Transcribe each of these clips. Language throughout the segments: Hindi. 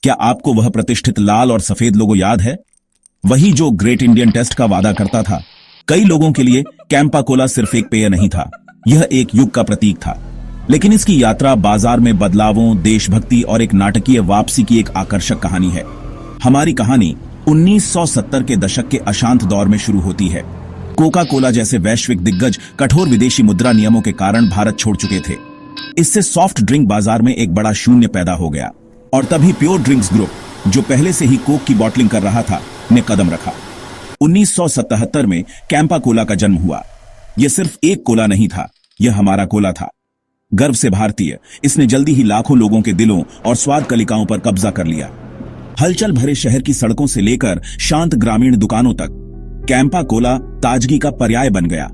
क्या आपको वह प्रतिष्ठित लाल और सफेद लोगो याद है? वही जो ग्रेट इंडियन टेस्ट का वादा करता था। कई लोगों के लिए कैंपा कोला सिर्फ एक पेय नहीं था, यह एक युग का प्रतीक था। लेकिन इसकी यात्रा बाजार में बदलावों, देशभक्ति और एक नाटकीय वापसी की एक आकर्षक कहानी है। हमारी कहानी 1970 के दशक के अशांत दौर में शुरू होती है। कोका कोला जैसे वैश्विक दिग्गज कठोर विदेशी मुद्रा नियमों के कारण भारत छोड़ चुके थे। इससे सॉफ्ट ड्रिंक बाजार में एक बड़ा शून्य पैदा हो गया और तभी प्योर ड्रिंक्स ग्रुप, जो पहले से ही कोक की बॉटलिंग कर रहा था, ने कदम रखा। 1977 में कैंपा कोला का जन्म हुआ। यह सिर्फ एक कोला नहीं था, यह हमारा कोला था। गर्व से भारतीय, इसने जल्दी ही लाखों लोगों के दिलों और स्वाद कलिकाओं पर कब्जा कर लिया। हलचल भरे शहर की सड़कों से लेकर शांत ग्रामीण दुकानों तक कैंपा कोला ताजगी का पर्याय बन गया।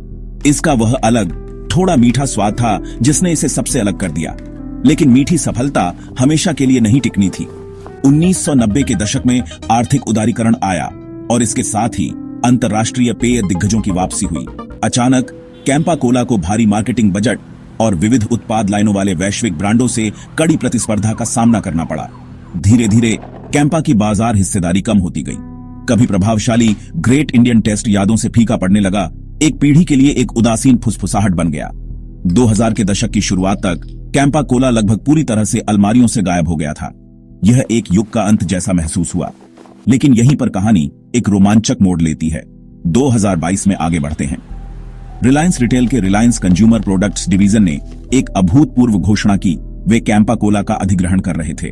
इसका वह अलग, थोड़ा मीठा स्वाद था जिसने इसे सबसे अलग कर दिया। लेकिन मीठी सफलता हमेशा के लिए नहीं टिकनी थी। 1990 के दशक में आर्थिक उदारीकरण आया और इसके साथ ही अंतर्राष्ट्रीय पेय दिग्गजों की वापसी हुई। अचानक कैंपा कोला को भारी मार्केटिंग बजट और विविध उत्पाद लाइनों वाले वैश्विक ब्रांडों से कड़ी प्रतिस्पर्धा का सामना करना पड़ा। धीरे धीरे कैंपा की बाजार हिस्सेदारी कम होती गई। कभी प्रभावशाली ग्रेट इंडियन टेस्ट यादों से फीका पड़ने लगा, एक पीढ़ी के लिए एक उदासीन फुसफुसाहट बन गया। 2000 के दशक की शुरुआत तक कैंपा कोला लगभग पूरी तरह से अलमारियों से गायब हो गया था। यह एक युग का अंत जैसा महसूस हुआ। लेकिन यहीं पर कहानी एक रोमांचक मोड़ लेती है। 2022 में आगे बढ़ते हैं। रिलायंस रिटेल के रिलायंस कंज्यूमर प्रोडक्ट्स डिवीजन ने एक अभूतपूर्व घोषणा की। वे कैंपा कोला का अधिग्रहण कर रहे थे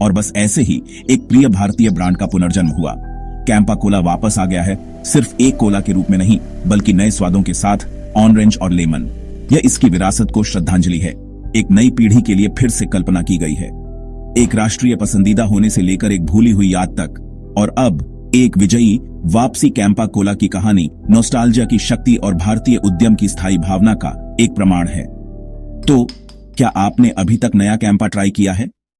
और बस ऐसे ही एक प्रिय भारतीय ब्रांड का पुनर्जन्म हुआ। कैंपा कोला वापस आ गया है, सिर्फ एक कोला के रूप में नहीं, बल्कि नए स्वादों के साथ, ऑरेंज और लेमन। यह इसकी विरासत को श्रद्धांजलि है। एक नई पीढ़ी के लिए फिर से कल्पना की गई है, एक राष्ट्रीय पसंदीदा होने से लेकर एक भूली हुई याद तक। और अब एक विजयी वापसी कैंपा कोला की कहानी नॉस्टैल्जिया की शक्ति और भारतीय उद्यम की स्थायी भावना का एक प्रमाण है। तो क्या आपने अभी तक नया कैंपा ट्राई किया है?